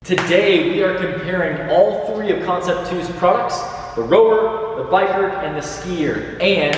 Today we are comparing all three of Concept 2's products, the rower, the biker, and the skier, and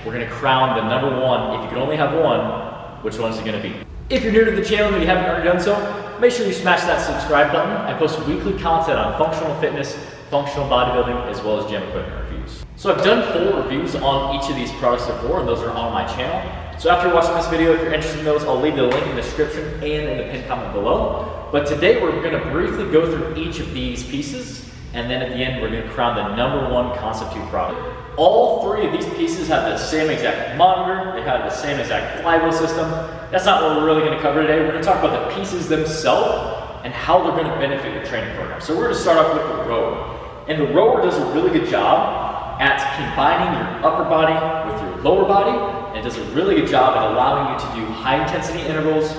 we're going to crown the number one. If you could only have one, which one is it going to be? If you're new to the channel and you haven't already done so, make sure you smash that subscribe button. I post weekly content on functional fitness, functional bodybuilding, as well as gym equipment reviews. So I've done full reviews on each of these products before, and those are on my channel. So after watching this video, if you're interested in those, I'll leave the link in the description and in the pinned comment below. But today we're going to briefly go through each of these pieces, and then at the end we're going to crown the number one Concept 2 product. All three of these pieces have the same exact monitor, they have the same exact flywheel system. That's not what we're really going to cover today. We're going to talk about the pieces themselves and how they're going to benefit your training program. So we're going to start off with the rower. And the rower does a really good job at combining your upper body with your lower body, and it does a really good job at allowing you to do high intensity intervals,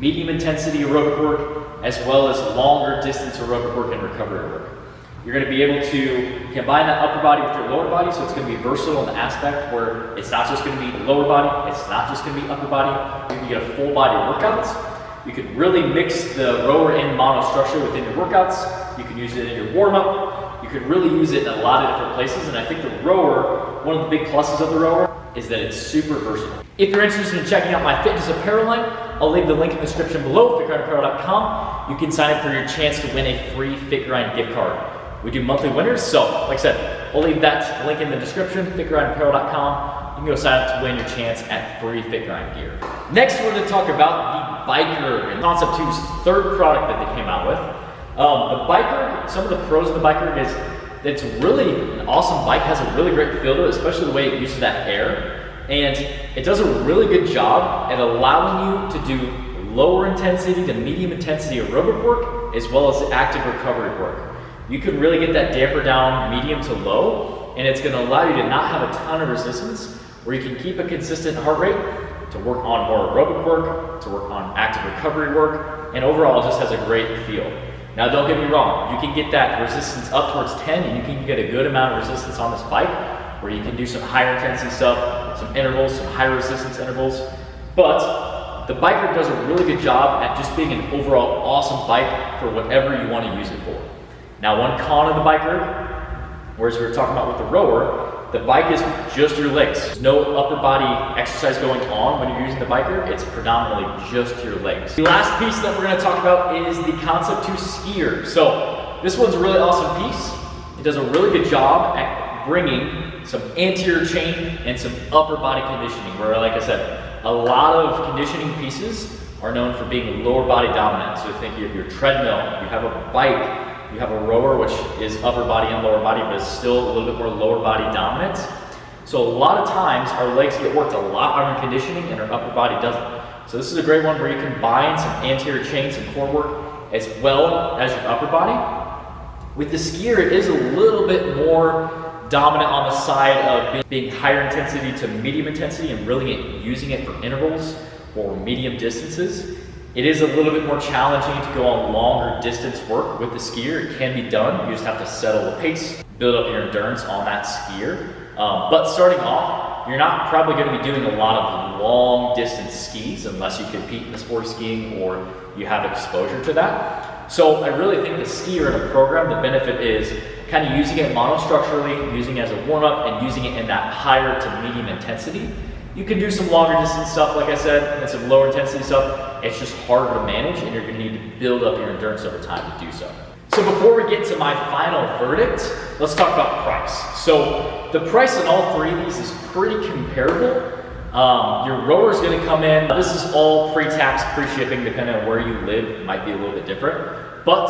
medium intensity aerobic work, as well as longer distance aerobic work and recovery work. You're going to be able to combine that upper body with your lower body, so it's going to be versatile in the aspect where it's not just going to be lower body, it's not just going to be upper body. You can get a full body workout. You could really mix the rower in monostructure within your workouts. You can use it in your warm-up. You could really use it in a lot of different places, and I think the rower, one of the big pluses of the rower is that it's super versatile. If you're interested in checking out my fitness apparel line, I'll leave the link in the description below, fitgrindapparel.com. You can sign up for your chance to win a free FitGrind gift card. We do monthly winners, so like I said, I'll leave that link in the description, fitgrindapparel.com. You can go sign up to win your chance at free FitGrind gear. Next, we're going to talk about the biker, and Concept 2's third product that they came out with. The biker, some of the pros of the biker is that it's really an awesome bike, has a really great feel to it, especially the way it uses that air. And it does a really good job at allowing you to do lower intensity to medium intensity aerobic work, as well as active recovery work. You can really get that damper down medium to low, and it's going to allow you to not have a ton of resistance, where you can keep a consistent heart rate to work on more aerobic work, to work on active recovery work, and overall it just has a great feel. Now don't get me wrong, you can get that resistance up towards 10, and you can get a good amount of resistance on this bike, where you can do some higher intensity stuff, some intervals, some high resistance intervals. But the biker does a really good job at just being an overall awesome bike for whatever you want to use it for. Now, one con of the biker, whereas we were talking about with the rower, the bike is just your legs. There's no upper body exercise going on when you're using the biker. It's predominantly just your legs. The last piece that we're going to talk about is the Concept 2 skier. So this one's a really awesome piece. It does a really good job at bringing some anterior chain and some upper body conditioning, where, like I said, a lot of conditioning pieces are known for being lower body dominant. So think of your treadmill, you have a bike, you have a rower, which is upper body and lower body, but it's still a little bit more lower body dominant. So a lot of times our legs get worked a lot on our conditioning and our upper body doesn't. So this is a great one where you combine some anterior chain, some core work, as well as your upper body. With the skier, it is a little bit more dominant on the side of being higher intensity to medium intensity and really using it for intervals or medium distances. It is a little bit more challenging to go on longer distance work with the skier. It can be done. You just have to settle the pace, build up your endurance on that skier. But starting off, you're not probably going to be doing a lot of long distance skis unless you compete in the sport of skiing or you have exposure to that. So I really think the skier in a program, the benefit is kind of using it monostructurally, using it as a warm-up, and using it in that higher to medium intensity. You can do some longer distance stuff, like I said, and some lower intensity stuff. It's just harder to manage, and you're going to need to build up your endurance over time to do so. So before we get to my final verdict, let's talk about price. So the price in all three of these is pretty comparable. Your rower is going to come in. This is all pre-tax, pre-shipping, depending on where you live. It might be a little bit different. But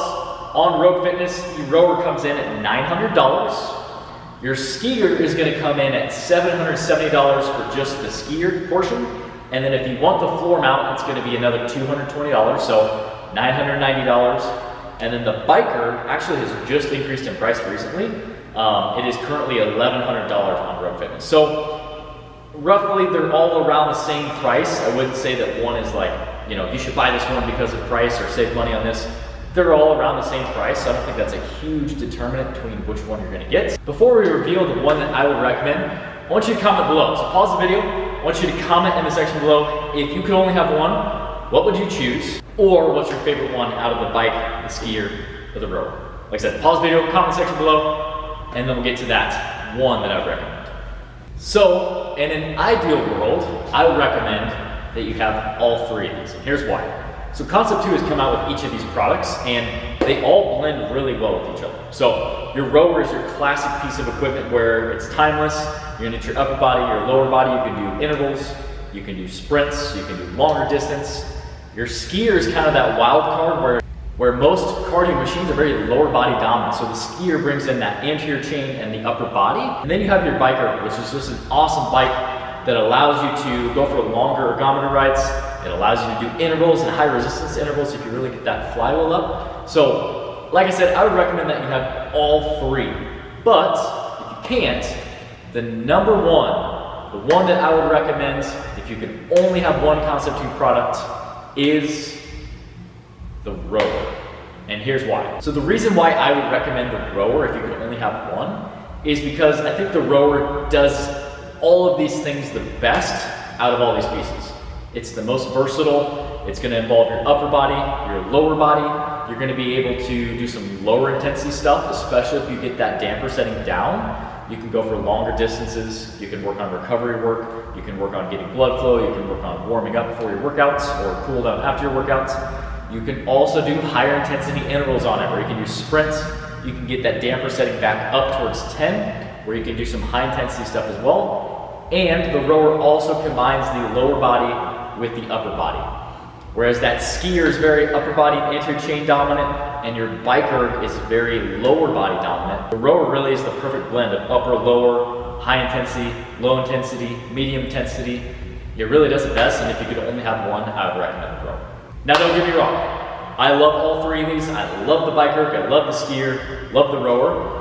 on Rogue Fitness, the rower comes in at $900. Your skier is going to come in at $770 for just the skier portion. And then if you want the floor mount, it's going to be another $220, so $990. And then the biker actually has just increased in price recently. It is currently $1,100 on Rogue Fitness. So roughly they're all around the same price. I wouldn't say that one is like, you should buy this one because of price or save money on this. They're all around the same price, so I don't think that's a huge determinant between which one you're going to get. Before we reveal the one that I would recommend, I want you to comment below. So pause the video. I want you to comment in the section below. If you could only have one, what would you choose? Or what's your favorite one out of the bike, the skier, or the rower? Like I said, pause the video, comment section below, and then we'll get to that one that I would recommend. So, in an ideal world, I would recommend that you have all three of these, and here's why. So Concept 2 has come out with each of these products, and they all blend really well with each other. So your rower is your classic piece of equipment where it's timeless. You're gonna hit your upper body, your lower body, you can do intervals, you can do sprints, you can do longer distance. Your skier is kind of that wild card where most cardio machines are very lower body dominant. So the skier brings in that anterior chain and the upper body. And then you have your biker, which is just an awesome bike that allows you to go for longer ergometer rides. It allows you to do intervals and high resistance intervals if you really get that flywheel up. So, like I said, I would recommend that you have all three. But if you can't, the number one, the one that I would recommend if you can only have one Concept 2 product is the rower. And here's why. So the reason why I would recommend the rower if you can only have one is because I think the rower does all of these things the best out of all these pieces. It's the most versatile. It's going to involve your upper body, your lower body. You're going to be able to do some lower intensity stuff, especially if you get that damper setting down. You can go for longer distances. You can work on recovery work. You can work on getting blood flow. You can work on warming up before your workouts or cool down after your workouts. You can also do higher intensity intervals on it where you can do sprints. You can get that damper setting back up towards 10 where you can do some high intensity stuff as well. And the rower also combines the lower body with the upper body. Whereas that skier is very upper body and anterior chain dominant, and your biker is very lower body dominant. The rower really is the perfect blend of upper, lower, high intensity, low intensity, medium intensity. It really does it best, and if you could only have one, I would recommend the rower. Now don't get me wrong, I love all three of these. I love the biker, I love the skier, love the rower.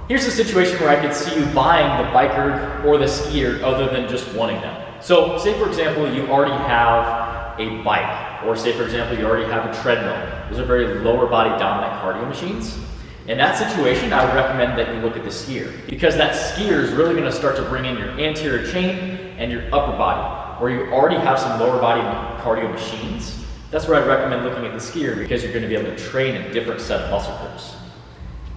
Here's a situation where I could see you buying the biker or the skier other than just wanting them. So say for example, you already have a bike, or say for example, you already have a treadmill. Those are very lower body dominant cardio machines. In that situation, I would recommend that you look at the skier, because that skier is really gonna start to bring in your anterior chain and your upper body, where you already have some lower body cardio machines. That's where I'd recommend looking at the skier, because you're gonna be able to train a different set of muscle groups.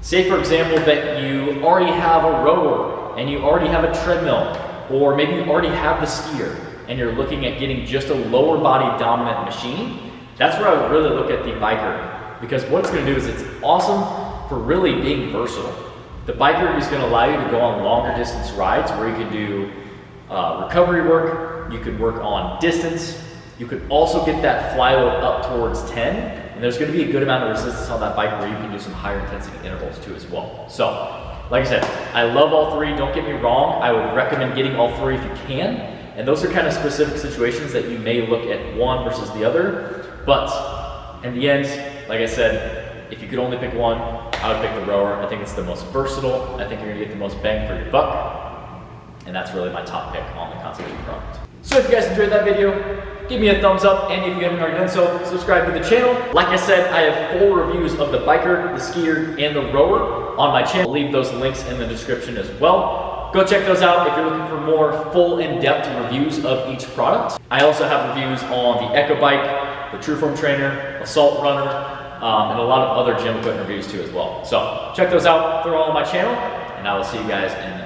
Say for example that you already have a rower and you already have a treadmill, or maybe you already have the skier and you're looking at getting just a lower body dominant machine. That's where I would really look at the biker, because what it's gonna do is it's awesome for really being versatile. The biker is gonna allow you to go on longer distance rides where you can do recovery work, you could work on distance, you could also get that flywheel up towards 10, and there's gonna be a good amount of resistance on that bike where you can do some higher intensity intervals too as well. So, like I said, I love all three, don't get me wrong. I would recommend getting all three if you can, and those are kind of specific situations that you may look at one versus the other, but in the end, like I said, if you could only pick one, I would pick the rower. I think it's the most versatile. I think you're gonna get the most bang for your buck, and that's really my top pick on the Concept 2 product. So if you guys enjoyed that video, give me a thumbs up, and if you haven't already done so, subscribe to the channel. Like I said, I have full reviews of the biker, the skier, and the rower on my channel. I'll leave those links in the description as well. Go check those out if you're looking for more full in-depth reviews of each product. I also have reviews on the Echo Bike, the Trueform Trainer, Assault Runner, and a lot of other gym equipment reviews too as well. So check those out, they're all on my channel, and I will see you guys in